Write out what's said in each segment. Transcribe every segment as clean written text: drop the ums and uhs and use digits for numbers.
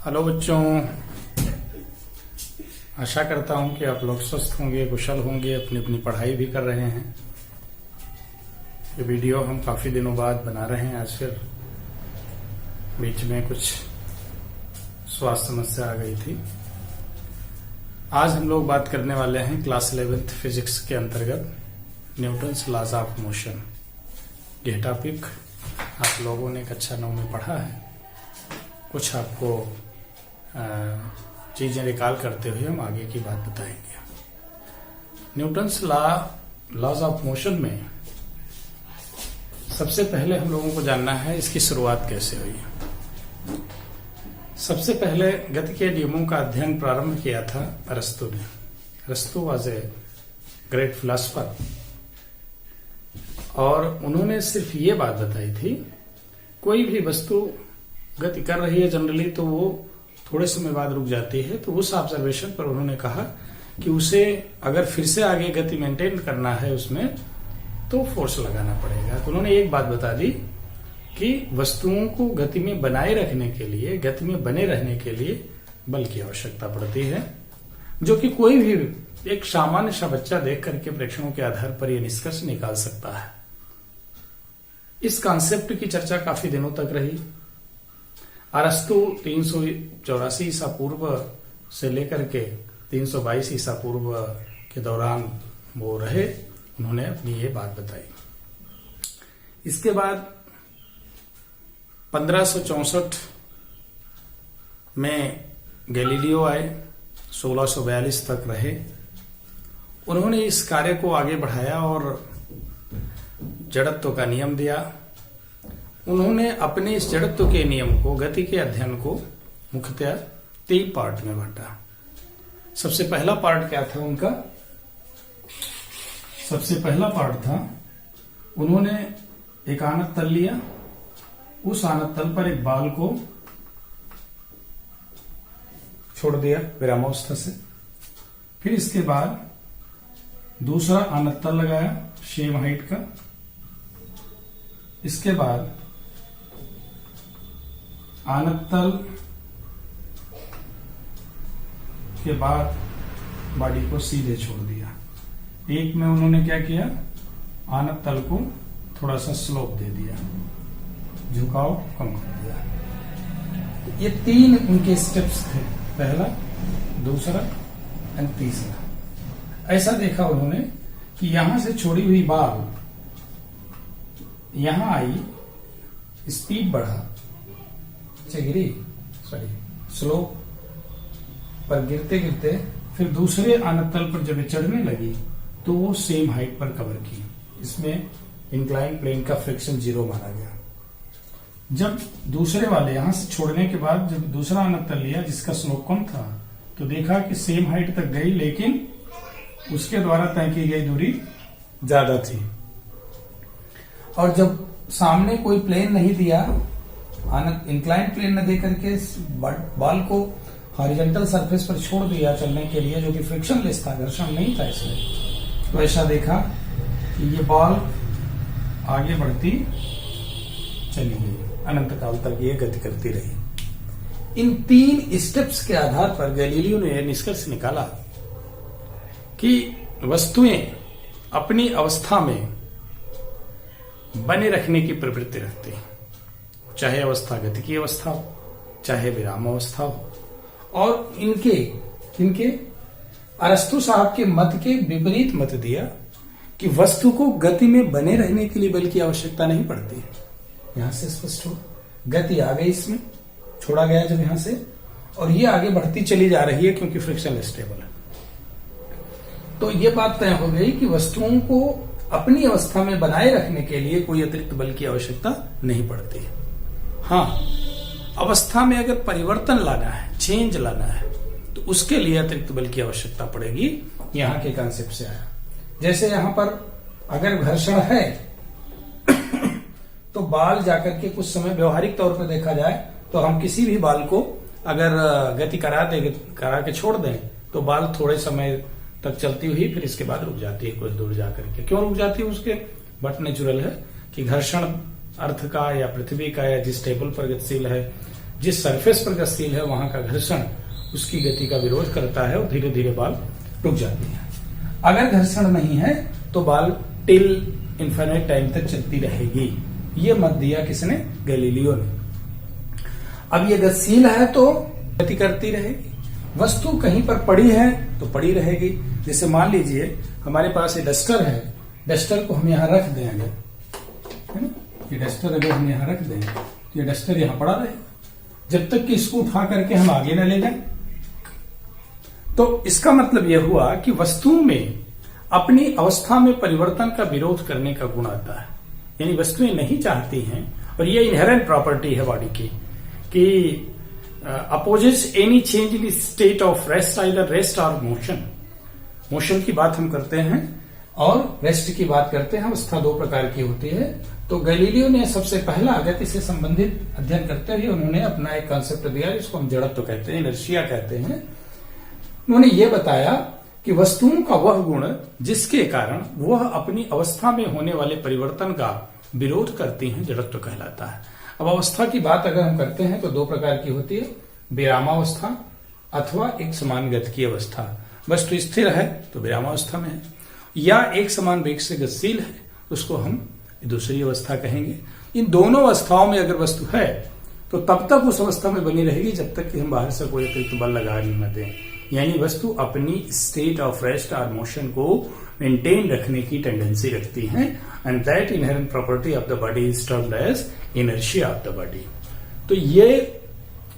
Hello बच्चों, आशा करता हूं कि आप लोग स्वस्थ होंगे, कुशल होंगे, अपनी अपनी पढ़ाई भी कर रहे हैं। ये वीडियो हम काफी दिनों बाद बना रहे हैं। आज फिर बीच में कुछ स्वास्थ्य समस्या आ गई थी। आज हम लोग बात करने वाले हैं क्लास 11th फिजिक्स के अंतर्गत न्यूटन्स लॉज ऑफ मोशन। यह टॉपिक आप लोगों ने कक्षा 9 में पढ़ा है। कुछ आपको चीजें रिकॉल करते हुए हम आगे की बात बताएंगे। न्यूटन्स लॉज ऑफ मोशन में सबसे पहले हम लोगों को जानना है इसकी शुरुआत कैसे हुई। सबसे पहले गति के नियमों का अध्ययन प्रारंभ किया था अरस्तु ने। अरस्तु वाज ए ग्रेट फिलोसफर और उन्होंने सिर्फ ये बात बताई थी, कोई भी वस्तु गति कर रही है जनरली तो वो थोड़े समय बाद रुक जाती है। तो उस ऑब्जर्वेशन पर उन्होंने कहा कि उसे अगर फिर से आगे गति मेंटेन करना है उसमें तो फोर्स लगाना पड़ेगा। तो उन्होंने एक बात बता दी कि वस्तुओं को गति में बनाए रखने के लिए, गति में बने रहने के लिए बल की आवश्यकता पड़ती है, जो कि कोई भी एक सामान्य सा बच्चा देख करके प्रेक्षणों के आधार पर यह निष्कर्ष निकाल सकता है। इस कॉन्सेप्ट की चर्चा काफी दिनों तक रही। अरस्तु 384 ईसा पूर्व से लेकर के 322 ईसा पूर्व के दौरान वो रहे। उन्होंने अपनी ये बात बताई। इसके बाद 1564 में गैलीलियो आए, 1642 तक रहे। उन्होंने इस कार्य को आगे बढ़ाया और जड़त्व का नियम दिया। उन्होंने अपने इस जड़त्व के नियम को, गति के अध्ययन को मुख्यतः 3 पार्ट में बांटा। सबसे पहला पार्ट क्या था उनका? सबसे पहला पार्ट था, उन्होंने एक आनत तल लिया, उस आनत तल पर एक बाल को छोड़ दिया विरामावस्था से। फिर इसके बाद दूसरा आनत तल लगाया सेम हाइट का। इसके बाद आनत तल के बाद बॉडी को सीधे छोड़ दिया। एक में उन्होंने क्या किया, आनत तल को थोड़ा सा स्लोप दे दिया, झुकाव कम कर दिया। ये 3 उनके स्टेप्स थे, पहला, दूसरा एंड तीसरा। ऐसा देखा उन्होंने कि यहां से छोड़ी हुई बाल यहां आई, स्पीड बढ़ा, गिरी स्लोप पर गिरते गिरते फिर दूसरे आनत तल पर जब चढ़ने लगी तो वो सेम हाइट पर कवर की। इसमें इंक्लाइन प्लेन का फ्रिक्शन 0 माना गया। जब दूसरे वाले यहां से छोड़ने के बाद जब दूसरा आनत तल लिया जिसका स्लोप कम था तो देखा कि सेम हाइट तक गई, लेकिन उसके द्वारा तय की गई दूरी ज्यादा थी। और जब सामने कोई प्लेन नहीं दिया, इंक्लाइन प्लेन न दे करके बॉल को हॉरिजॉन्टल सरफेस पर छोड़ दिया चलने के लिए, जो कि फ्रिक्शनलेस था, घर्षण नहीं था इसमें, तो ऐसा देखा कि ये बॉल आगे बढ़ती चली गई, अनंत काल तक ये गति करती रही। इन 3 स्टेप्स के आधार पर गैलीलियो ने निष्कर्ष निकाला कि वस्तुएं अपनी अवस्था में बने रखने की प्रवृत्ति रखती हैं, चाहे अवस्था गति की अवस्था हो, चाहे विराम अवस्था हो। और इनके अरस्तु साहब के मत के विपरीत मत दिया कि वस्तु को गति में बने रहने के लिए बल की आवश्यकता नहीं पड़ती है। यहां से स्पष्ट हो, गति आ गई, इसमें छोड़ा गया जब यहां से, और ये आगे बढ़ती चली जा रही है क्योंकि फ्रिक्शन स्टेबल है। तो ये बात तय हो गई कि वस्तुओं को अपनी अवस्था में बनाए रखने के लिए कोई अतिरिक्त बल की आवश्यकता नहीं पड़ती है। हाँ, अवस्था में अगर परिवर्तन लाना है, चेंज लाना है, तो उसके लिए अतिरिक्त बल की आवश्यकता पड़ेगी। यहां के कॉन्सेप्ट से आया। जैसे यहां पर अगर घर्षण है तो बाल जाकर के कुछ समय व्यवहारिक तौर पर देखा जाए तो हम किसी भी बाल को अगर गति करा के छोड़ दें तो बाल थोड़े समय तक चलती हुई फिर इसके बाद रुक जाती है कुछ दूर जाकर के। क्यों रुक जाती है? उसके बट नेचुरल है कि घर्षण अर्थ का या पृथ्वी का या जिस टेबल पर गतिशील है जिस सरफेस पर गतिशील है वहां का घर्षण उसकी गति का विरोध करता है और धीरे धीरे बाल रुक जाती है। अगर घर्षण नहीं है तो बाल टिल इन्फिनिट टाइम तक चलती रहेगी। ये मत दिया किसने? गैलीलियो ने। अब ये गतिशील है तो गति करती रहेगी, वस्तु कहीं पर पड़ी है तो पड़ी रहेगी। जैसे मान लीजिए हमारे पास ये डस्टर है, डस्टर को हम यहां रख दें, अगर है ना, ये डस्टर अगर हम यहां रख दें तो ये डस्टर यहां पड़ा रहेगा जब तक कि इसको उठा करके हम आगे न ले जाएं। तो इसका मतलब यह हुआ कि वस्तु में अपनी अवस्था में परिवर्तन का विरोध करने का गुण आता है। यानी वस्तुएं नहीं चाहती हैं, और ये इनहेरेंट प्रॉपर्टी है बॉडी की, कि opposites any change in state of rest, either rest और मोशन। मोशन की बात हम करते हैं और रेस्ट की बात करते हैं। अवस्था दो प्रकार की होती है। तो गैलीलियो ने सबसे पहला गति से संबंधित अध्ययन करते हुए उन्होंने अपना एक कॉन्सेप्ट दिया जिसको हम जड़त्व कहते हैं, इनर्शिया कहते हैं। उन्होंने ये बताया कि वस्तुओं का वह गुण जिसके कारण वह अपनी अवस्था में होने वाले परिवर्तन का विरोध करती हैं, जड़त्व कहलाता है। अब अवस्था की बात अगर हम करते हैं तो दो प्रकार की होती है, विरामावस्था अथवा एक समान गति की अवस्था। वस्तु स्थिर है तो विरामावस्था में है, या एक समान वेग से गतिशील है उसको हम दूसरी अवस्था कहेंगे। इन दोनों अवस्थाओं में अगर वस्तु है तो तब तक उस अवस्था में बनी रहेगी जब तक कि हम बाहर से कोई अतिरिक्त बल लगा न दें। यानी वस्तु अपनी स्टेट ऑफ रेस्ट और मोशन को मेंटेन रखने की टेंडेंसी रखती है, and that inherent property of the body is termed as inertia of the body. तो ये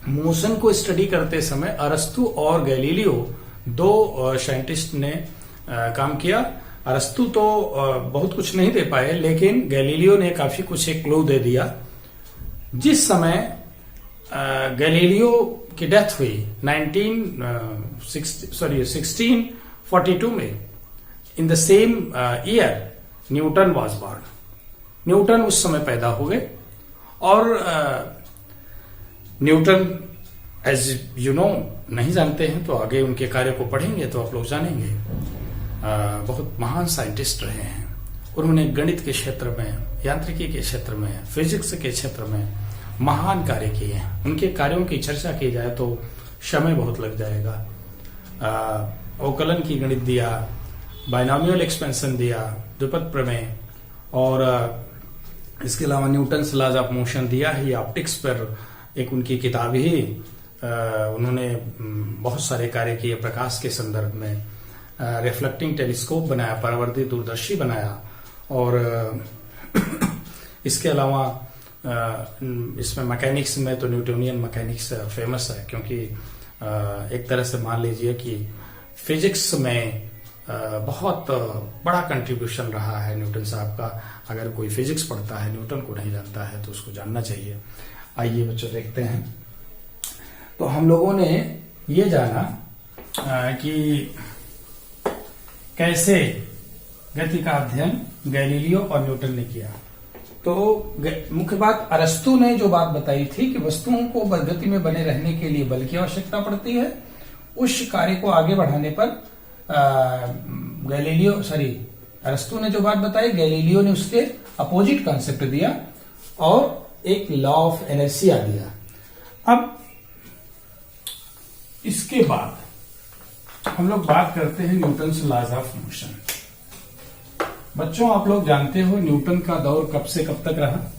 मोशन को स्टडी करते समय अरस्तु और गैलीलियो दो साइंटिस्ट ने काम किया। अरस्तु तो बहुत कुछ नहीं दे पाए, लेकिन गैलीलियो ने काफी कुछ एक क्लू दे दिया। जिस समय गैलीलियो की डेथ हुई 1642 में, in the same year Newton was born. Newton उस समय पैदा हो गए, और न्यूटन एज यू नो नहीं जानते हैं तो आगे उनके कार्य को पढ़ेंगे तो आप लोग जानेंगे। बहुत महान साइंटिस्ट रहे हैं। उन्होंने गणित के क्षेत्र में, यांत्रिकी के क्षेत्र में, फिजिक्स के क्षेत्र में महान कार्य किए हैं। उनके कार्यों की चर्चा की जाए तो समय बहुत लग जाएगा। अवकलन की गणित दिया, बायनॉमियल एक्सपेंशन दिया, द्विपद प्रमेय, और इसके अलावा न्यूटन्स लॉज ऑफ मोशन दिया है। ये ऑप्टिक्स पर एक उनकी किताब ही, उन्होंने बहुत सारे कार्य किए प्रकाश के संदर्भ में। रिफ्लेक्टिंग टेलीस्कोप बनाया, परावर्तित दूरदर्शी बनाया, और इसके अलावा इसमें मैकेनिक्स में तो न्यूटोनियन मैकेनिक्स फेमस है, क्योंकि एक तरह से मान लीजिए कि फिजिक्स में बहुत बड़ा कंट्रीब्यूशन रहा है न्यूटन साहब का। अगर कोई फिजिक्स पढ़ता है, न्यूटन को नहीं जानता है तो उसको जानना चाहिए। आइए बच्चों देखते हैं। तो हम लोगों ने ये जाना कि कैसे गति का अध्ययन गैलीलियो और न्यूटन ने किया। तो मुख्य बात, अरस्तु ने जो बात बताई थी कि वस्तुओं को गति में बने रहने के लिए बल की आवश्यकता पड़ती है, उस कार्य को आगे बढ़ाने पर अरस्तु ने जो बात बताई, गैलीलियो ने उसके अपोजिट कॉन्सेप्ट दिया और एक लॉ ऑफ इनर्शिया दिया। अब इसके बाद हम लोग बात करते हैं न्यूटन्स लॉज ऑफ मोशन। बच्चों, आप लोग जानते हो न्यूटन का दौर कब से कब तक रहा?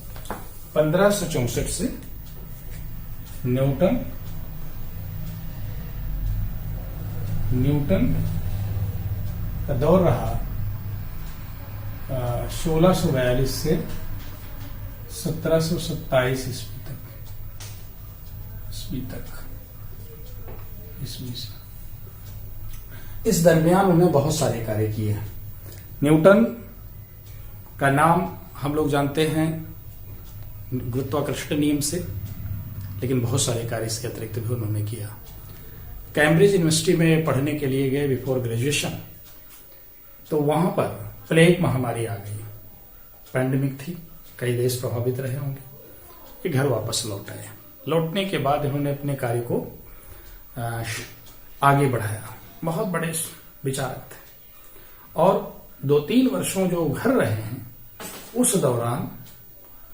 1564 से न्यूटन का दौर रहा 1642 से 1727 ईस्वी तक। इस दरमियान उन्हें बहुत सारे कार्य किए। न्यूटन का नाम हम लोग जानते हैं गुरुत्वाकर्षण नियम से, लेकिन बहुत सारे कार्य इसके अतिरिक्त भी उन्होंने किया। कैम्ब्रिज यूनिवर्सिटी में पढ़ने के लिए गए बिफोर ग्रेजुएशन, तो वहां पर प्लेग महामारी आ गई, पैंडेमिक थी, कई देश प्रभावित रहे होंगे। ये घर वापस लौट आए। लौटने के बाद इन्होंने अपने कार्य को आगे बढ़ाया। बहुत बड़े विचारक थे, और 2-3 वर्षों जो घर रहे हैं उस दौरान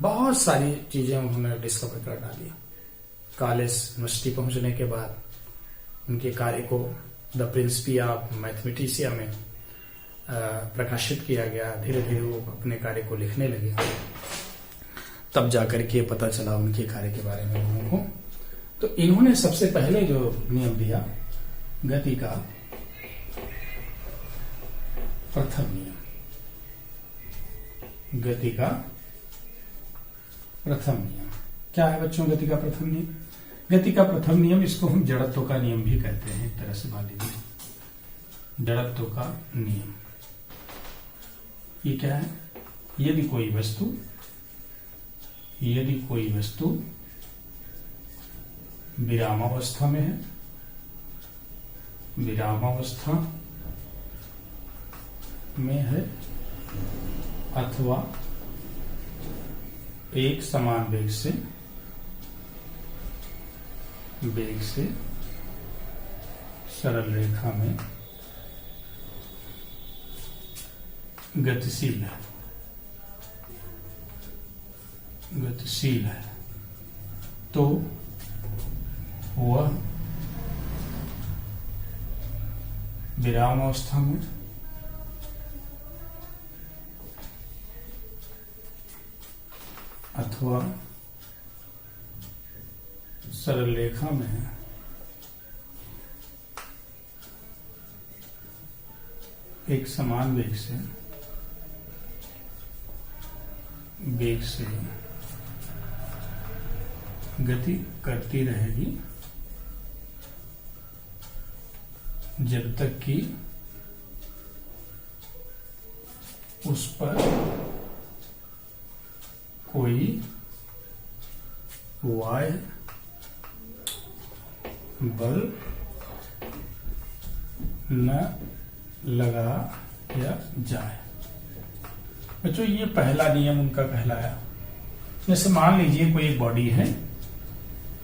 बहुत सारी चीजें उन्होंने डिस्कवर कर डाली। कॉलेज यूनिवर्सिटी पहुंचने के बाद उनके कार्य को द प्रिंसिपी ऑफ मैथमेटिशिया में प्रकाशित किया गया। धीरे धीरे वो अपने कार्य को लिखने लगे, तब जाकर के पता चला उनके कार्य के बारे में लोगों को। तो इन्होंने सबसे पहले जो नियम दिया, गति का प्रथम नियम, गति का प्रथम नियम क्या है बच्चों? गति का प्रथम नियम, गति का प्रथम नियम, इसको हम जड़त्व का नियम भी कहते हैं एक तरह से। मान लीजिए जड़त्व का नियम, ये क्या है? यदि कोई वस्तु विरामावस्था में है, विरामावस्था में है अथवा एक समान वेग से सरल रेखा में गतिशील है, तो वह विराम अवस्था में अथवा सरल रेखा में है, एक समान वेग से गति करती रहेगी जब तक कि उस पर कोई बाह्य बल न लगाया जाए। बच्चों ये पहला नियम उनका कहलाया। जैसे मान लीजिए कोई एक बॉडी है,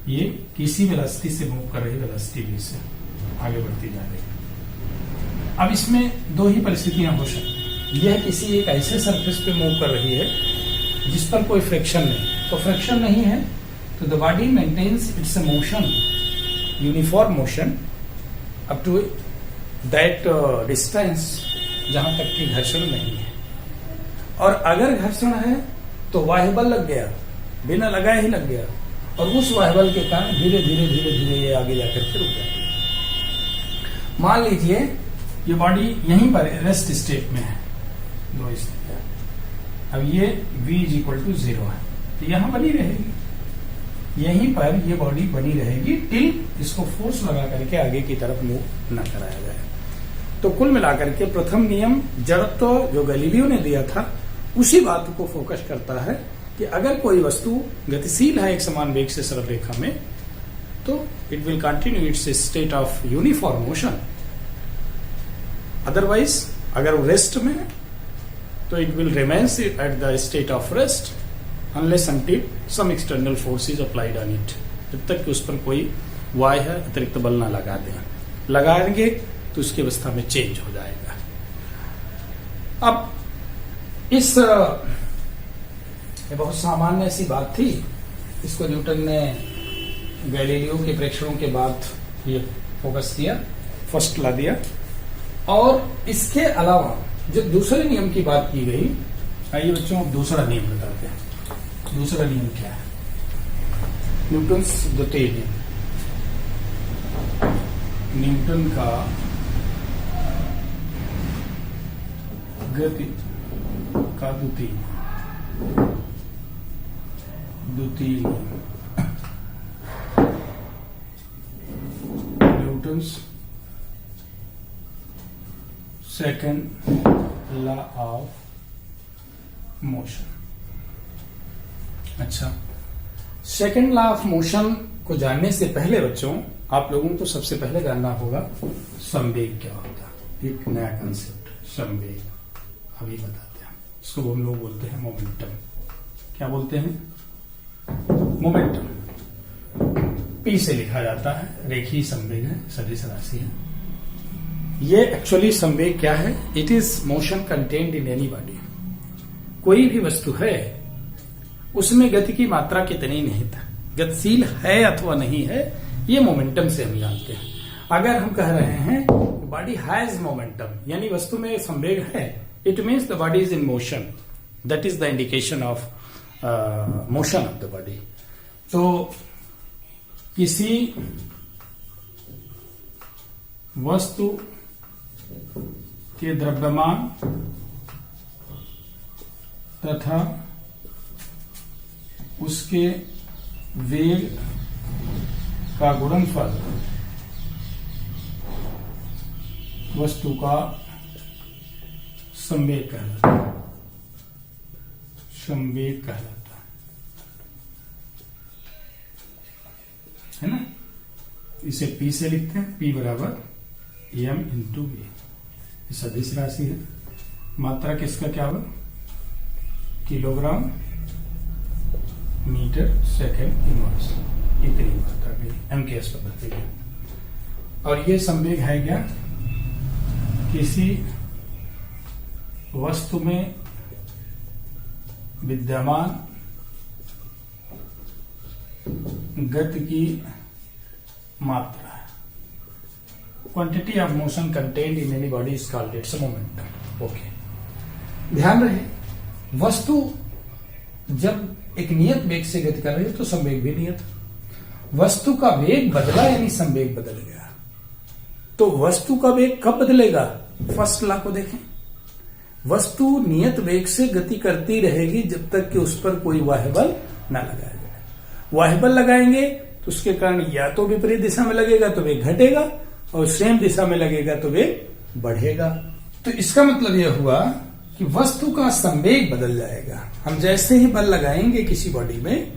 ये किसी वेलोसिटी से मूव कर रही, वेलोसिटी v से आगे बढ़ती जा रही है। अब इसमें दो ही परिस्थितियां हो सकती। यह किसी एक ऐसे सरफेस पे मूव कर रही है जिस पर कोई फ्रिक्शन नहीं, तो फ्रिक्शन नहीं है तो the body maintains its motion, uniform motion up to that distance जहां तक कि घर्षण नहीं है। और अगर घर्षण है तो वायुबल लग गया, बिना लगाए ही लग गया, और उस वायुबल के कारण धीरे धीरे ये आगे जाकर के रुक जाती है। मान लीजिए ये बॉडी यहीं पर रेस्ट स्टेट में है, दो स्थितियां। अब ये v = 0 है, तो यहां बनी रहेगी, यहीं पर ये बॉडी बनी रहेगी टिल इसको फोर्स लगा करके आगे की तरफ मूव न कराया जाए। तो कुल मिलाकर के प्रथम नियम जड़त्व जो गैलीलियो ने दिया था उसी बात को फोकस करता है कि अगर कोई वस्तु गतिशील है एक समान वेग से सरल रेखा में, तो it will continue its state of uniform motion. Otherwise अगर वो रेस्ट में है तो it will remains at the state of rest unless until some external force is applied on it, जब तक कि उस पर कोई बाह्य अतिरिक्त बल ना लगा दें। लगाएंगे तो उसकी अवस्था में चेंज हो जाएगा। अब इस ये बहुत सामान्य ऐसी बात थी, इसको न्यूटन ने गैलीलियो के प्रेक्षणों के बाद ये फोकस किया, फर्स्ट ला दिया। और इसके अलावा जो दूसरे नियम की बात की गई, आइए बच्चों अब दूसरा नियम बताते हैं। दूसरा नियम क्या है? न्यूटन्स द्वितीय नियम, न्यूटन का गति का द्वितीय नियम, Newton's second law of motion. अच्छा, सेकेंड लॉ ऑफ मोशन को जानने से पहले बच्चों आप लोगों को सबसे पहले जानना होगा संवेग क्या होता है। एक नया कंसेप्ट संवेग अभी बताते हैं। इसको हम लोग बोलते हैं मोमेंटम। क्या बोलते हैं? मोमेंटम। पी से लिखा जाता है, रेखीय संवेग है, सदिश राशि है। ये एक्चुअली संवेग क्या है? It is motion contained in any body. कोई भी वस्तु है उसमें गति की मात्रा कितनी निहित गतिशील है अथवा नहीं है, ये मोमेंटम से हम जानते हैं। अगर हम कह रहे हैं बॉडी हैज मोमेंटम, यानी वस्तु में संवेग है, it means the body is in motion, that is the indication of motion of the body. तो किसी वस्तु के द्रव्यमान तथा उसके वेग का गुणनफल वस्तु का संवेग कहलाता है। संवेग कहलाता है ना। इसे P से लिखते हैं, P बराबर m इंटू वी। सदिश राशि है। मात्रा किसका क्या होगा? किलोग्राम मीटर सेकेंड इनवर्स, इतनी मात्रा की MKS पद्धति में। और ये संवेग है क्या? किसी वस्तु में विद्यमान गति की मात्रा है। Quantity of motion contained in any body is called its momentum. Okay, ध्यान रहे, वस्तु जब एक नियत वेग से गति कर रही है तो संवेग भी नियत। वस्तु का वेग बदला यानी संवेग बदल गया। तो वस्तु का वेग कब बदलेगा? फर्स्ट लॉ को देखें। वस्तु नियत वेग से गति करती रहेगी जब तक कि उस पर कोई बाह्य बल न लगाया जाए। बाह्य बल लगाएंगे तो उसके कारण या तो विपरीत दिशा में लगेगा तो वेग घटेगा, और सेम दिशा में लगेगा तो वेग बढ़ेगा। तो इसका मतलब यह हुआ कि वस्तु का संवेग बदल जाएगा। हम जैसे ही बल लगाएंगे किसी बॉडी में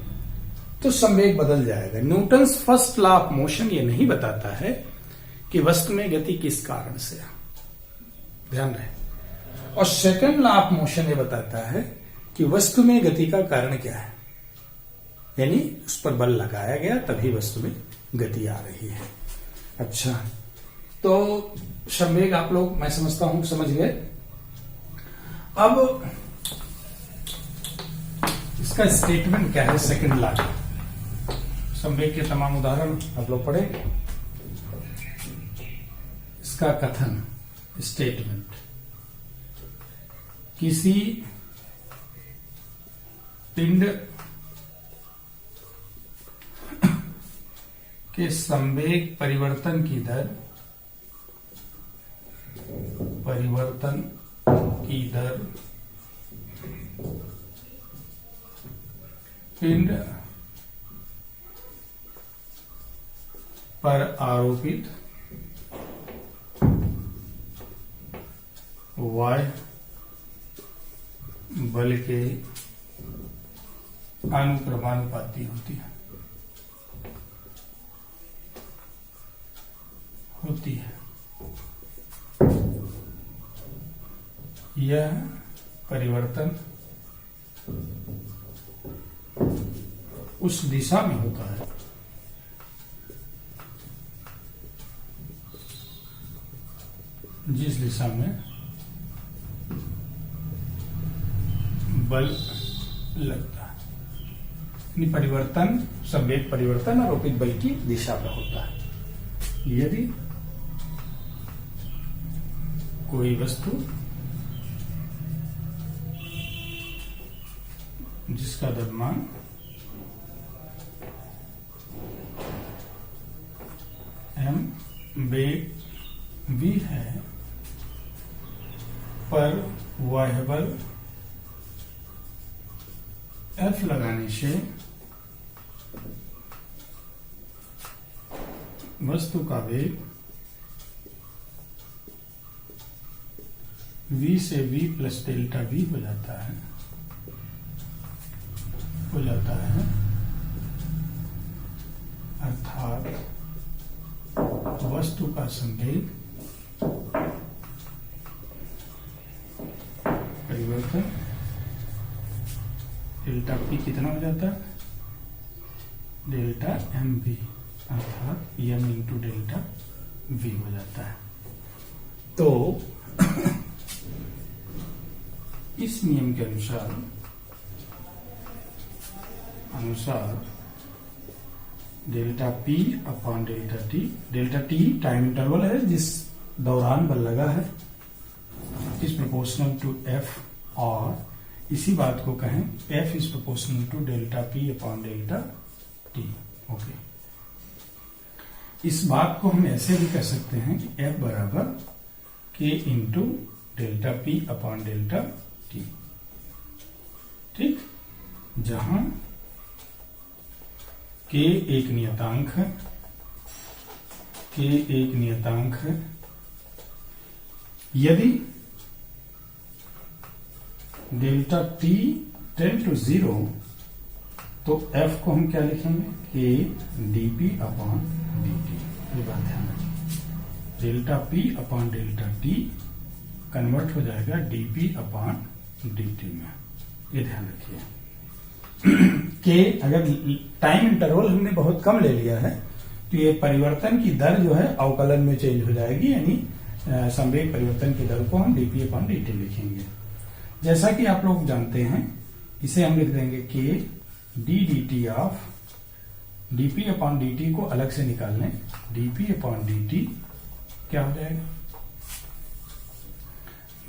तो संवेग बदल जाएगा। Newton's first law of motion ये नहीं बताता है कि वस्तु में गति किस कारण से, ध्यान रहे। और सेकंड लॉ ऑफ मोशन ये बताता है कि वस्तु में गति का कारण क्या है, यानी उस पर बल लगाया गया तभी वस्तु में गति आ रही है। अच्छा, तो संवेग आप लोग, मैं समझता हूं समझ गए। अब इसका स्टेटमेंट क्या है? सेकंड लॉ, संवेग के तमाम उदाहरण आप लोग पढ़ेंगे। इसका कथन, स्टेटमेंट, किसी पिंड के संवेग परिवर्तन की दर पिंड पर आरोपित वाय बल के अनुक्रमानुपाती होती है। यह परिवर्तन उस दिशा में होता है जिस दिशा में बल लगता है। यानी परिवर्तन, संवेग परिवर्तन आरोपित बल की दिशा पर होता है। यदि कोई वस्तु जिसका द्रव्यमान m वेग v है पर बाह्य बल F लगाने से वस्तु का वेग v से v प्लस डेल्टा v हो जाता है अर्थात वस्तु का संवेग परिवर्तन डेल्टा p कितना हो जाता है? डेल्टा mv, अर्थात m इंटू डेल्टा v हो जाता है। तो इस नियम के अनुसार delta P upon delta T. Delta T time interval है जिस दौरान बल लगा है, इज प्रोपोर्शनल टू एफ, और इसी बात को कहें F is proportional to delta P upon delta T. Okay, इस बात को हम ऐसे भी कह सकते हैं कि एफ बराबर के into delta P upon delta T. ठीक, जहां के एक नियतांक है, के एक नियतांक है। यदि डेल्टा टी टेंड टू 0 तो एफ को हम क्या लिखेंगे, के डीपी अपॉन dt। ये बात ध्यान रखिए, delta P upon delta T convert हो जाएगा डीपी अपॉन dt में। ये ध्यान रखिए कि अगर टाइम इंटरवल हमने बहुत कम ले लिया है तो ये परिवर्तन की दर जो है अवकलन में चेंज हो जाएगी, यानी संवेग परिवर्तन की दर को हम डीपी अपॉन dt लिखेंगे। जैसा कि आप लोग जानते हैं, इसे हम लिख देंगे कि D D T of DP upon D T को अलग से निकाल लें, डीपी अपॉन डी टी क्या हो जाएगा,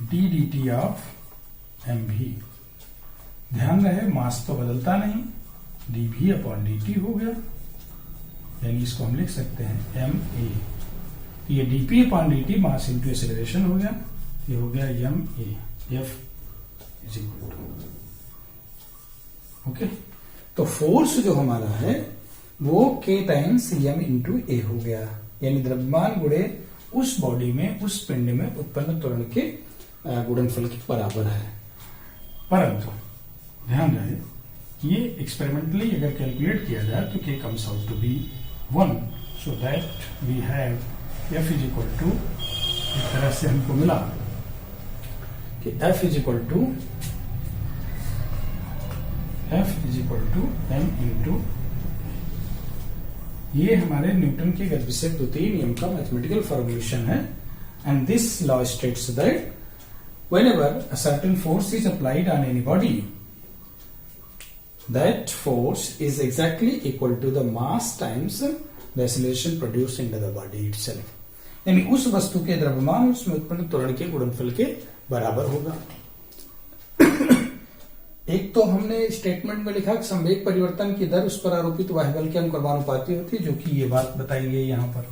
D D T of M भी। ध्यान रहे मास तो बदलता नहीं, डी भी अपॉन डी टी हो गया, यानी इसको हम लिख सकते हैं एम ए। ये DP upon D T mass into acceleration हो गया, ये हो गया M A. F is equal to, okay, तो फोर्स जो हमारा है वो k times m into A हो गया, यानी द्रव्यमान गुणे उस बॉडी में, उस पिंड में उत्पन्न त्वरण के गुणनफल के बराबर है। परंतु ध्यान रहे ये एक्सपेरिमेंटली अगर कैलकुलेट किया जाए तो k comes out to be 1, so that we have f is equal to, इस तरह से हमको मिला कि f is equal to m into, ये हमारे न्यूटन के गतिविषयक द्वितीय नियम का मैथमेटिकल फॉर्मुलेशन है। And this law states that whenever a certain force is applied on any body, that force is exactly equal to the mass times the acceleration produced into the body itself, यानी उस वस्तु के द्रव्यमान उसमें उत्पन्न त्वरण के गुणनफल के बराबर होगा। एक तो हमने स्टेटमेंट में लिखा कि संवेग परिवर्तन की दर उस पर आरोपित वायुबल के अनुक्रमानुपाती होती है, जो कि ये बात बताई गई यहाँ पर,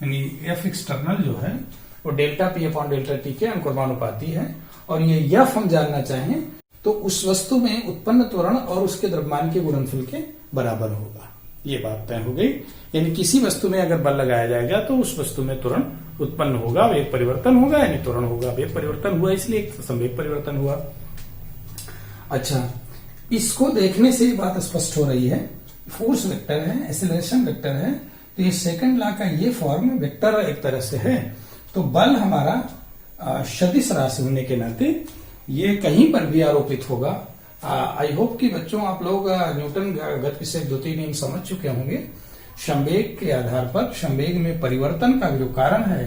यानी एफ एक्सटर्नल जो है वो delta P upon delta T के अनुक्रमानुपाती है, और ये एफ हम जानना चाहें तो उस वस्तु में उत्पन्न त्वरण और उसके द्रव्यमान के गुणनफल के बराबर होगा। ये बात तय हो गई, यानी किसी वस्तु में अगर बल लगाया जाएगा तो उस वस्तु में त्वरण उत्पन्न होगा, वेग परिवर्तन होगा, यानी त्वरण होगा, वेग परिवर्तन हुआ इसलिए संवेग परिवर्तन हुआ। अच्छा, इसको देखने से बात स्पष्ट हो रही है, फोर्स वेक्टर है, एक्सेलरेशन वेक्टर है, तो ये सेकंड लॉ का ये फॉर्म वेक्टर एक तरह से है, तो बल हमारा सदिश राशि होने के नाते ये कहीं पर भी आरोपित होगा। आई होप कि बच्चों आप लोग न्यूटन गतिविषयक द्वितीय नियम समझ चुके होंगे। संवेग के आधार पर संवेग में परिवर्तन का जो कारण है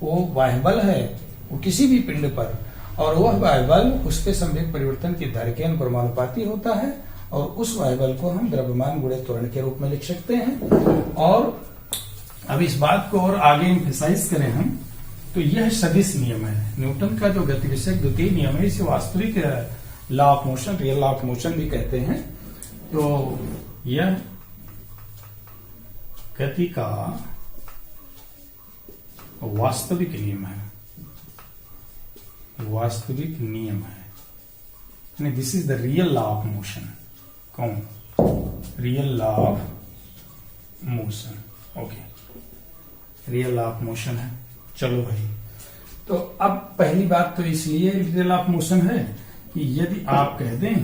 वो बाह्यबल है, वो किसी भी पिंड पर, और वह वायुबल उसके संवेग परिवर्तन की दर के अनुक्रमानुपाती होता है, और उस वायुबल को हम द्रव्यमान गुणे त्वरण के रूप में लिख सकते हैं। और अब इस बात को और आगे एम्फेसाइज करें हम, तो यह सदिश नियम है, न्यूटन का जो गतिविषयक द्वितीय नियम है, इसे वास्तविक law of motion, real law of motion भी कहते हैं। तो यह गति का वास्तविक नियम है, वास्तविक नियम है, this is the real law of motion. कौन? Real law of motion. Okay, real law of motion है। चलो भाई, तो अब पहली बात तो इसलिए रियल लॉ ऑफ मोशन है कि यदि आप कह दें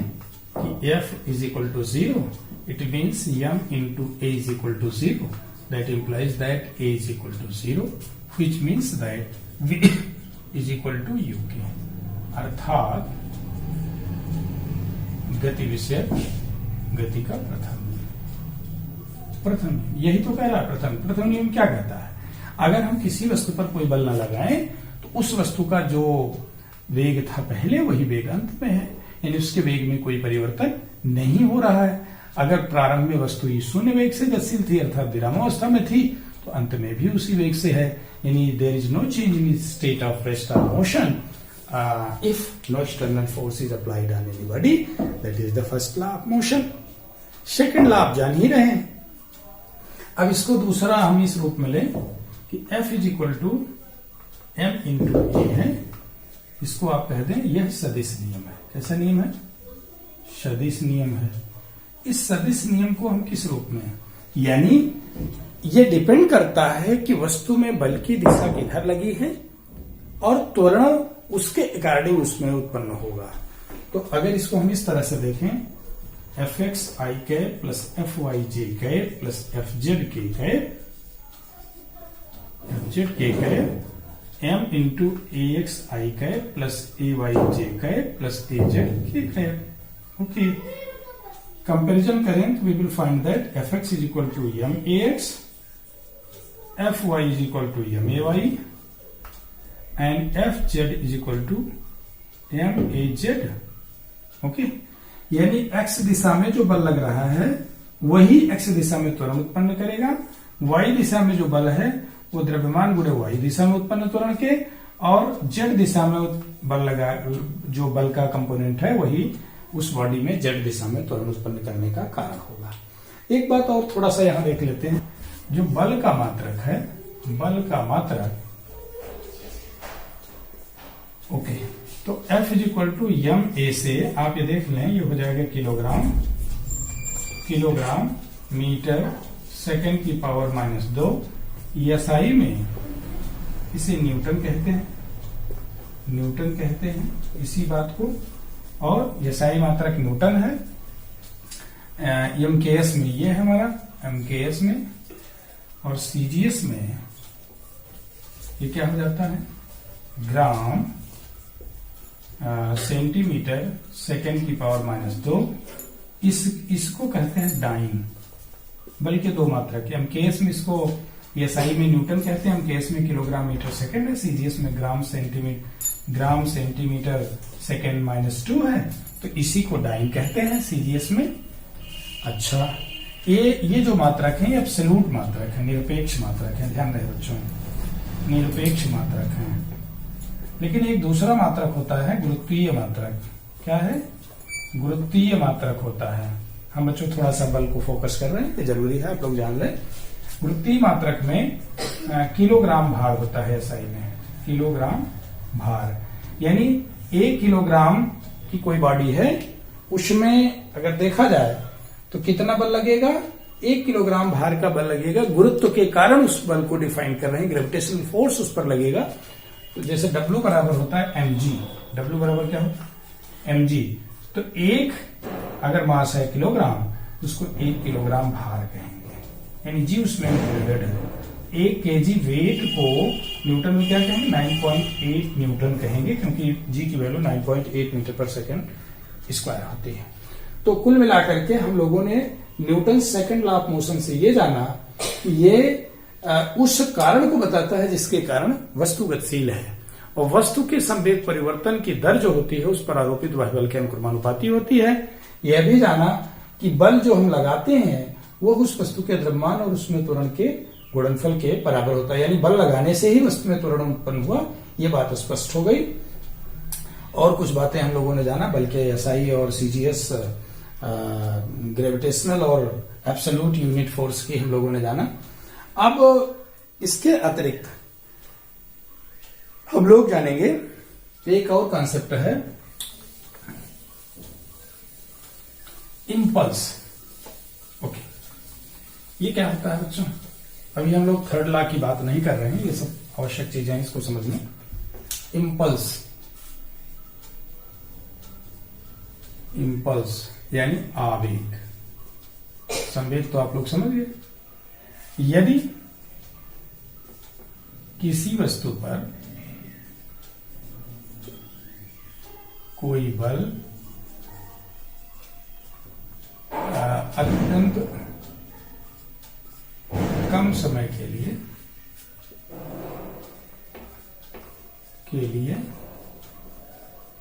कि F is equal to 0, it means m into A is equal to 0, that implies that a is equal to 0, which means that v is equal to u के, अर्थात गति विषय गति का प्रथम यही तो कह रहा है। प्रथम नियम क्या कहता है? अगर हम किसी वस्तु पर कोई बल न लगाएं तो उस वस्तु का जो वेग था पहले वही वेग अंत में है, यानी उसके वेग में कोई परिवर्तन नहीं हो रहा है। अगर प्रारंभ में वस्तु ही शून्य वेग से गतिशील थी अर्थात विरामावस्था में थी तो अंत में भी उसी वेग से है, यानी there is no change in state of rest और motion if no external force is applied on any body, that is the first law of motion. Second law आप जान ही रहे हैं। अब इसको दूसरा हम इस रूप में लें कि F is equal to m into A है, इसको आप कह दें यह सदिश नियम है। कैसा नियम है? सदिश नियम है। इस सदिश नियम को हम किस रूप में, यानी ये डिपेंड करता है कि वस्तु में बल की दिशा किधर लगी है और त्वरण उसके अकॉर्डिंग उसमें उत्पन्न होगा। तो अगर इसको हम इस तरह से देखें, F X I cap plus F Y J cap plus F Z K cap, F Z K cap M into A X I cap plus A Y J cap plus A Z K cap. Okay, comparison करें तो we will find that F X is equal to M A X, F Y is equal to M A Y and F Z is equal to M A Z. Okay, यानी x दिशा में जो बल लग रहा है वही x दिशा में त्वरण उत्पन्न करेगा, वाई दिशा में जो बल है वो द्रव्यमान गुणे वाई दिशा में उत्पन्न त्वरण के, और जेड दिशा में बल लगा जो बल का कंपोनेंट है वही उस बॉडी में जेड दिशा में त्वरण उत्पन्न करने का कारण होगा। एक बात और थोड़ा सा यहां देख लेते हैं, जो बल का मात्रक है, बल का मात्रक, ओके, तो F is equal to M A से आप ये देख लें, ये हो जाएगा किलोग्राम, किलोग्राम मीटर सेकेंड की पावर -2, SI में इसे न्यूटन कहते हैं, न्यूटन कहते हैं इसी बात को, और SI मात्रक न्यूटन है। MKS में ये है हमारा, MKS में, और CGS में ये क्या हो जाता है, ग्राम सेंटीमीटर सेकेंड की पावर -2। इसको कहते हैं डाइन, बल्कि दो मात्रक है। MKS में इसको SI में न्यूटन कहते हैं, MKS में किलोग्राम मीटर सेकेंड है, CGS में ग्राम सेंटीमीटर सेकेंड -2 है, तो इसी को डाइन कहते हैं CGS में। अच्छा, ये जो मात्रक है ये एब्सोल्यूट मात्रक है, निरपेक्ष मात्रक है, ध्यान रहे बच्चों, निरपेक्ष मात्रक है। लेकिन एक दूसरा मात्रक होता है गुरुत्वीय मात्रक। क्या है? गुरुत्वीय मात्रक होता है। हम बच्चों थोड़ा सा बल को फोकस कर रहे हैं, ये जरूरी है आप लोग जान लें। गुरुत्वीय मात्रक में किलोग्राम भार होता है SI में, किलोग्राम भार, यानी 1 किलोग्राम की कोई बॉडी है, उसमें अगर देखा जाए तो कितना बल लगेगा, 1 किलोग्राम भार का बल लगेगा। गुरुत्व के कारण उस बल को डिफाइन कर रहे हैं, ग्रेविटेशनल फोर्स उस पर लगेगा। तो जैसे W बराबर होता है mg, W बराबर क्या होता है mg, तो एक अगर मास है किलोग्राम, उसको 1 किलोग्राम भार कहेंगे, यानी जी उसमें इंक्लूडेड है। 1 kg वेट को न्यूटन में क्या कहेंगे, 9.8 न्यूटन कहेंगे, क्योंकि जी की वैल्यू 9.8 मीटर पर सेकेंड स्क्वायर होती है। तो कुल मिलाकर के हम लोगों ने Newton second law of motion से ये जाना कि ये उस कारण को बताता है जिसके कारण वस्तु गतिशील है, और वस्तु के संवेग परिवर्तन की दर जो होती है उस पर आरोपित वह बल के अनुक्रमानुपाती होती है। यह भी जाना कि बल जो हम लगाते हैं वो उस वस्तु के द्रव्यमान और उसमें त्वरण के गुणनफल के बराबर होता है, यानी बल लगाने से ही वस्तु में त्वरण उत्पन्न हुआ, ये बात स्पष्ट हो गई। और कुछ बातें हम लोगों ने जाना, बल्कि SI और CGS ग्रेविटेशनल और एब्सोल्यूट यूनिट फोर्स की हम लोगों ने जाना। अब इसके अतिरिक्त हम लोग जानेंगे एक और कॉन्सेप्ट है, इंपल्स। ओके, ये क्या होता है बच्चों? अभी हम लोग थर्ड लॉ की बात नहीं कर रहे हैं, ये सब आवश्यक चीजें हैं इसको समझने। इंपल्स, इंपल्स यानी आवेग, संवेग तो आप लोग समझ गए। यदि किसी वस्तु पर कोई बल अत्यंत कम समय के लिए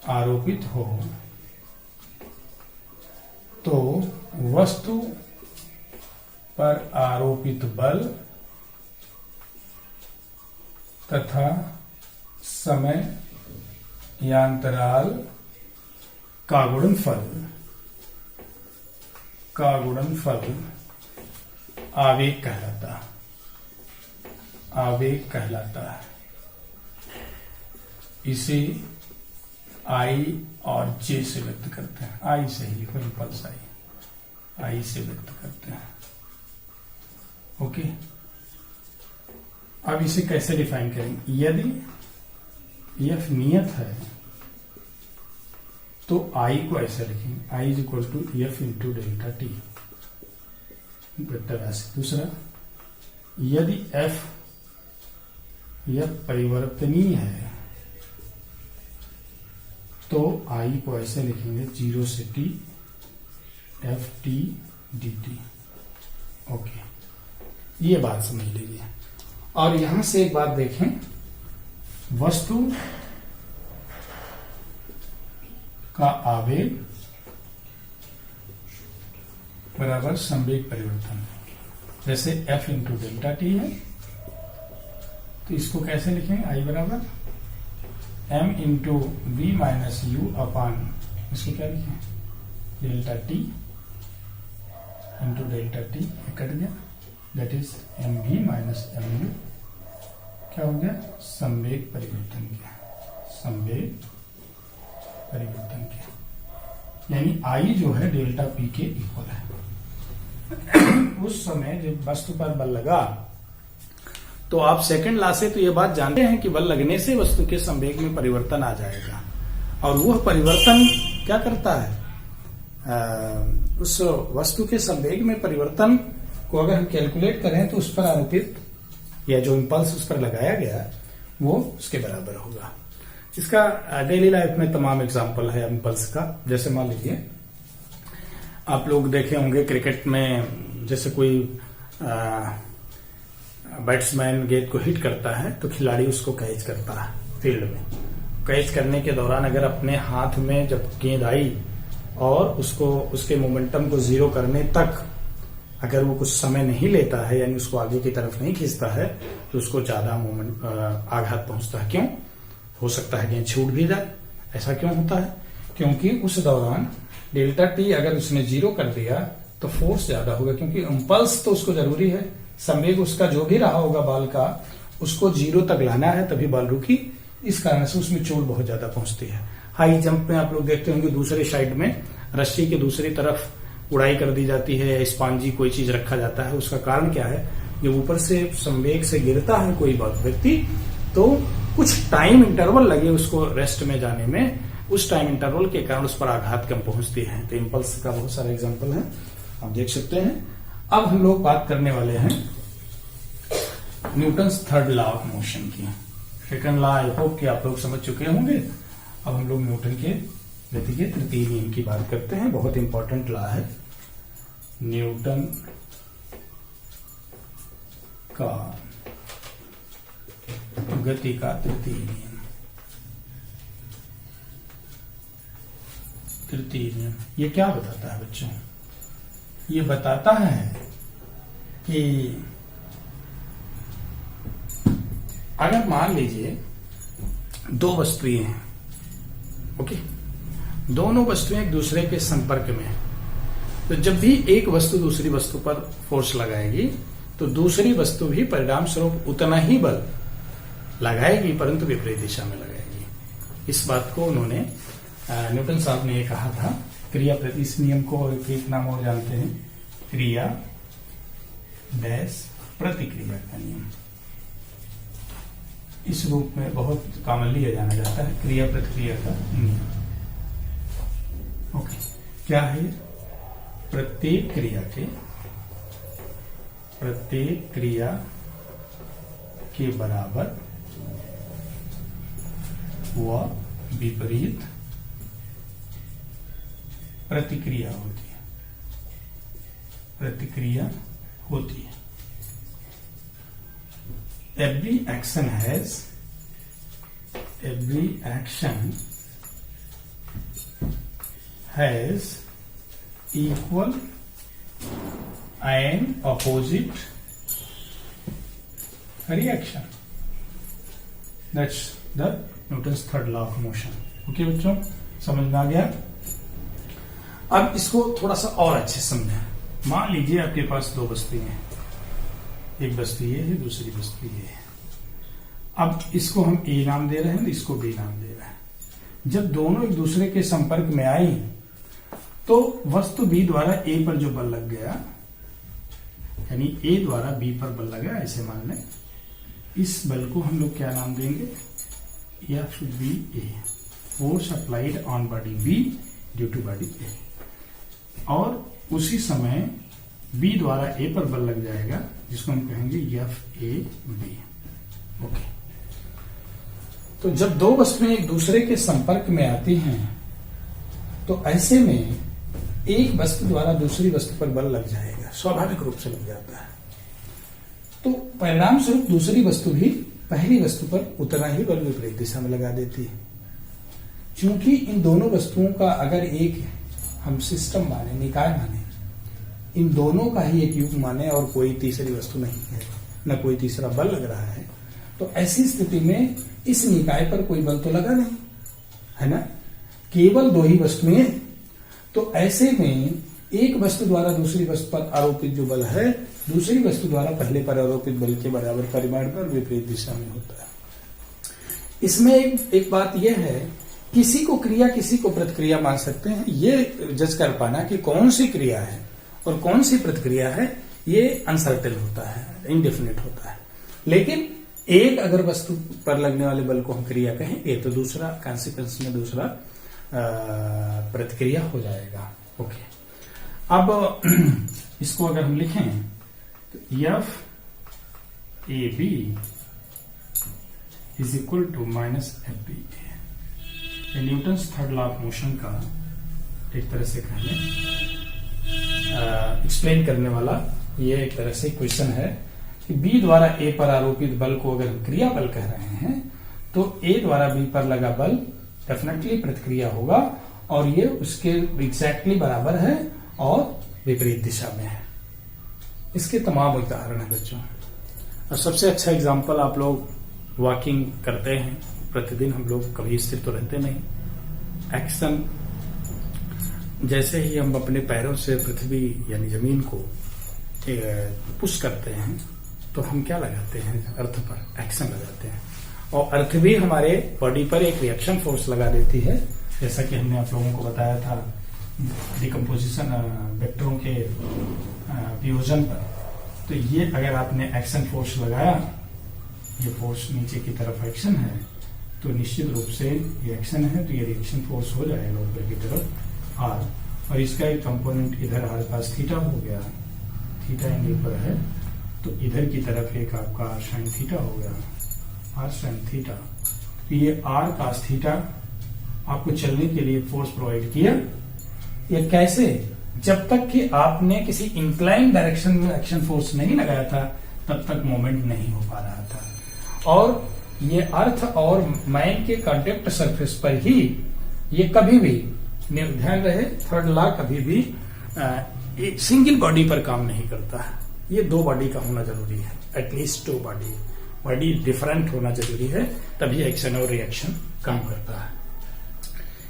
आरोपित हो तो वस्तु पर आरोपित बल तथा समय यांतराल का गुणनफल आवेग कहलाता है। इसे आई और जे से व्यक्त करते हैं। आई से ही लिखो, इंपल्स आई से व्यक्त करते हैं। ओके, अब इसे कैसे डिफाइन करेंगे? यदि एफ नियत है तो आई को ऐसे लिखेंगे, I is equal to F into delta T, vector राशि। दूसरा, यदि एफ परिवर्तनीय है तो आई को ऐसे लिखेंगे 0 से T F T D T. Okay, ये बात समझ लीजिए। और यहां से एक बात देखें, वस्तु का आवेग बराबर संवेग परिवर्तन। जैसे एफ इंटू डेल्टा टी है तो इसको कैसे लिखेंगे? आई बराबर M into V minus U upon, इसको क्या लिखें? Delta T into delta T, cut गया, that is M V minus M U. क्या हो गया? संवेग परिवर्तन किया, संवेग परिवर्तन किया। यानी आई जो है डेल्टा पी के इक्वल है। उस समय जब वस्तु पर बल लगा तो आप सेकंड लॉ से तो ये बात जानते हैं कि बल लगने से वस्तु के संवेग में परिवर्तन आ जाएगा, और वह परिवर्तन क्या करता है? उस वस्तु के संवेग में परिवर्तन को अगर हम कैलकुलेट करें तो उस पर आरोपित या जो इंपल्स उस पर लगाया गया वो उसके बराबर होगा। इसका डेली लाइफ में तमाम एग्जाम्पल है इंपल्स का। जैसे मान लीजिए आप लोग देखे होंगे क्रिकेट में, जैसे कोई बैट्समैन गेंद को हिट करता है तो खिलाड़ी उसको कैच करता है फील्ड में। कैच करने के दौरान अगर अपने हाथ में जब गेंद आई और उसको उसके मोमेंटम को जीरो करने तक अगर वो कुछ समय नहीं लेता है, यानी उसको आगे की तरफ नहीं खींचता है, तो उसको ज्यादा मोमेंट आघात पहुंचता है। क्यों? हो सकता है गेंद छूट भी जाए। ऐसा क्यों होता है? क्योंकि उस दौरान डेल्टा टी अगर उसने जीरो कर दिया तो फोर्स ज्यादा होगा, क्योंकि इंपल्स तो उसको जरूरी है, संवेग उसका जो भी रहा होगा बॉल का उसको जीरो तक लाना है, तभी बॉल रुकी। इस कारण से उसमें चोट बहुत ज्यादा पहुंचती है। हाई जंप में आप लोग देखते होंगे दूसरे साइड में रस्सी के दूसरी तरफ उड़ाई कर दी जाती है, या स्पॉन्जी कोई चीज रखा जाता है। उसका कारण क्या है? जब ऊपर से संवेग से गिरता है कोई व्यक्ति तो कुछ टाइम इंटरवल लगे उसको रेस्ट में जाने में, उस टाइम इंटरवल के कारण उस पर आघात कम पहुंचती है। तो इंपल्स का बहुत सारे एग्जाम्पल है, आप देख सकते हैं। अब हम लोग बात करने वाले हैं Newton's third law of motion की। सेकंड लॉ आई होप कि आप लोग समझ चुके होंगे। अब हम लोग न्यूटन के गति के तृतीय नियम की बात करते हैं। बहुत इंपॉर्टेंट लॉ है न्यूटन का गति का तृतीय नियम। तृतीय नियम ये क्या बताता है बच्चों? ये बताता है कि अगर मान लीजिए दो वस्तुएं हैं, ओके, दोनों वस्तुएं एक दूसरे के संपर्क में हैं, तो जब भी एक वस्तु दूसरी वस्तु पर फोर्स लगाएगी तो दूसरी वस्तु भी परिणाम स्वरूप उतना ही बल लगाएगी, परंतु विपरीत दिशा में लगाएगी। इस बात को उन्होंने न्यूटन साहब ने कहा था क्रिया प्रति। इस नियम को एक नाम और जानते हैं, क्रिया डैश प्रतिक्रिया का नियम। इस रूप में बहुत कॉमनली लिया जाना जाता है क्रिया प्रतिक्रिया का नियम। ओके, क्या है? प्रत्येक क्रिया के बराबर व विपरीत प्रतिक्रिया होती है। प्रतिक्रिया होती है। Every action has equal an opposite reaction, that's the Newton's third law of motion. Okay बच्चों, समझ में आ गया। अब इसको थोड़ा सा और अच्छे से समझें। मान लीजिए आपके पास दो वस्तुएं हैं, एक वस्तु ये है, दूसरी वस्तु ये है। अब इसको हम ए नाम दे रहे हैं, इसको बी नाम दे रहे हैं। जब दोनों एक दूसरे के संपर्क में आई तो वस्तु बी द्वारा ए पर जो बल लग गया, यानी ए द्वारा बी पर बल लगा, ऐसे मान लें, इस बल को हम लोग क्या नाम देंगे, F B A, force applied on body B due to body A. और उसी समय बी द्वारा ए पर बल लग जाएगा, जिसको हम कहेंगे एफ ए बी। ओके, तो जब दो वस्तुएं एक दूसरे के संपर्क में आती हैं तो ऐसे में एक वस्तु द्वारा दूसरी वस्तु पर बल लग जाएगा, स्वाभाविक रूप से लग जाता है। तो परिणाम स्वरूप दूसरी वस्तु भी पहली वस्तु पर उतना ही बल विपरीत दिशा में लगा देती है। क्योंकि इन दोनों वस्तुओं का अगर एक हम सिस्टम माने, निकाय माने, इन दोनों का ही एक युग माने और कोई तीसरी वस्तु नहीं है, न कोई तीसरा बल लग रहा है, तो ऐसी स्थिति में इस निकाय पर कोई बल तो लगा नहीं है ना, केवल दो ही वस्तुएं। तो ऐसे में एक वस्तु द्वारा दूसरी वस्तु पर आरोपित जो बल है, दूसरी वस्तु द्वारा पहले पर आरोपित बल के बराबर परिमाण पर विपरीत दिशा में होता है। इसमें एक बात यह है, किसी को क्रिया किसी को प्रतिक्रिया मान सकते हैं। ये जज कर पाना कि कौन सी क्रिया है और कौन सी प्रतिक्रिया है, ये अनसर्टेन होता है, इनडेफिनिट होता है। लेकिन एक अगर वस्तु पर लगने वाले बल को हम क्रिया कहेंगे तो दूसरा कॉन्सिक्वेंस में दूसरा प्रतिक्रिया हो जाएगा। ओके, अब इसको अगर हम लिखें तो F A B is equal to minus F B A. Newton's third law of motion का एक तरह से कहने एक्सप्लेन करने वाला ये एक तरह से क्वेश्चन है कि बी द्वारा ए पर आरोपित बल को अगर हम क्रिया बल कह रहे हैं तो ए द्वारा बी पर लगा बल डेफिनेटली प्रतिक्रिया होगा और ये उसके एग्जैक्टली बराबर है और विपरीत दिशा में है। इसके तमाम उदाहरण है बच्चों। और सबसे अच्छा एग्जाम्पल, आप लोग वॉकिंग करते हैं प्रतिदिन, हम लोग कभी स्थिर तो रहते नहीं। एक्शन, जैसे ही हम अपने पैरों से पृथ्वी यानी जमीन को पुश करते हैं तो हम क्या लगाते हैं, अर्थ पर एक्शन लगाते हैं, और अर्थ भी हमारे बॉडी पर एक रिएक्शन फोर्स लगा देती है। जैसा कि हमने आप लोगों को बताया था डिकम्पोजिशन वेक्टरों के वियोजन पर, तो ये अगर आपने एक्शन फोर्स लगाया, ये फोर्स नीचे की तरफ एक्शन है, तो निश्चित रूप से ये एक्शन है तो ये रिएक्शन फोर्स हो जाएगा ऊपर की तरफ आर, और इसका एक कंपोनेंट इधर आर कास थीटा हो गया, थीटा एंगल पर है, तो इधर की तरफ एक आपका आर साइन थीटा हो गया, आर साइन थीटा। तो ये आर कास थीटा आपको चलने के लिए फोर्स प्रोवाइड किया। ये कैसे, जब तक कि आपने किसी इंक्लाइन डायरेक्शन में एक्शन फोर्स नहीं लगाया था तब तक मोमेंट नहीं हो पा रहा था। और ये अर्थ और मैन के कांटेक्ट सरफेस पर ही ये कभी भी, ध्यान रहे, थर्ड लॉ कभी भी एक सिंगल बॉडी पर काम नहीं करता है, ये दो बॉडी का होना जरूरी है, एटलीस्ट टू बॉडी डिफरेंट होना जरूरी है, तभी एक्शन और रिएक्शन काम करता है।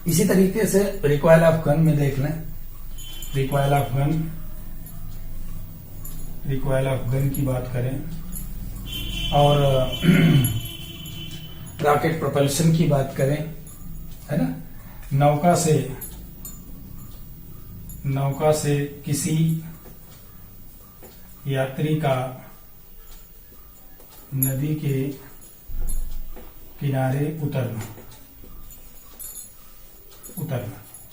इसी तरीके से रिकॉइल ऑफ गन में देख लें, रिकॉइल ऑफ गन की बात करें और रॉकेट प्रोपल्शन की बात करें, है ना, नौका से किसी यात्री का नदी के किनारे उतरना,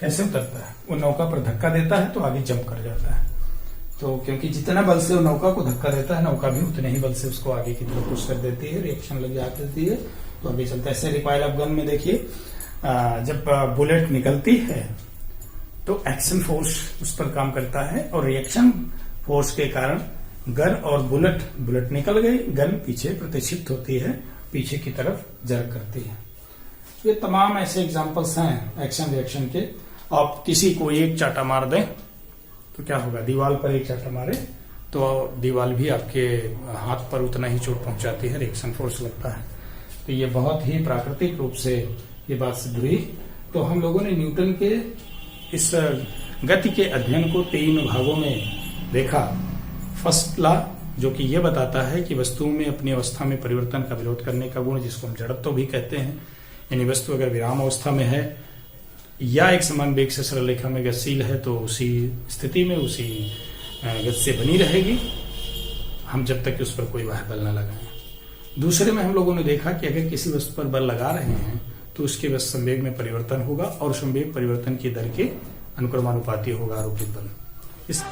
कैसे उतरता है, वो नौका पर धक्का देता है तो आगे जंप कर जाता है। तो क्योंकि जितना बल से वो नौका को धक्का देता है, नौका भी उतने ही बल से उसको आगे की तरफ पुश कर देती है, रिएक्शन लग जाती है, तो आगे चलता है। ऐसे रिकॉइल ऑफ गन में देखिए, जब बुलेट निकलती है तो एक्शन फोर्स उस पर काम करता है और रिएक्शन फोर्स के कारण गन और बुलेट निकल गई, गन पीछे प्रतिक्षिप्त होती है, पीछे की तरफ जर्क करती है। ये तमाम ऐसे एग्जांपल्स हैं एक्शन रिएक्शन के। आप किसी को एक चाटा मार दें तो क्या होगा, दीवार पर एक चाटा मारे तो दीवार भी आपके हाथ पर उतना ही चोट पहुंचाती है, रिएक्शन फोर्स लगता है। तो ये बहुत ही प्राकृतिक रूप से ये बात सिद्ध हुई। तो हम लोगों ने न्यूटन के इस गति के अध्ययन को 3 भागों में देखा। फर्स्ट लॉ जो कि यह बताता है कि वस्तुओं में अपनी अवस्था में परिवर्तन का विरोध करने का गुण, जिसको हम जड़त्व भी कहते हैं, यानी वस्तु अगर विराम अवस्था में है या एक समान वेग से सरल रेखा में गतिशील है तो उसी स्थिति में उसी गति से बनी रहेगी, हम जब तक कि उस पर कोई बाह्य बल न लगाएं। दूसरे में हम लोगों ने देखा कि अगर किसी वस्तु पर बल लगा रहे हैं तो उसके बस संवेग में परिवर्तन होगा और संवेग परिवर्तन की दर के अनुक्रमानुपाती होगा आरोपित बल। इस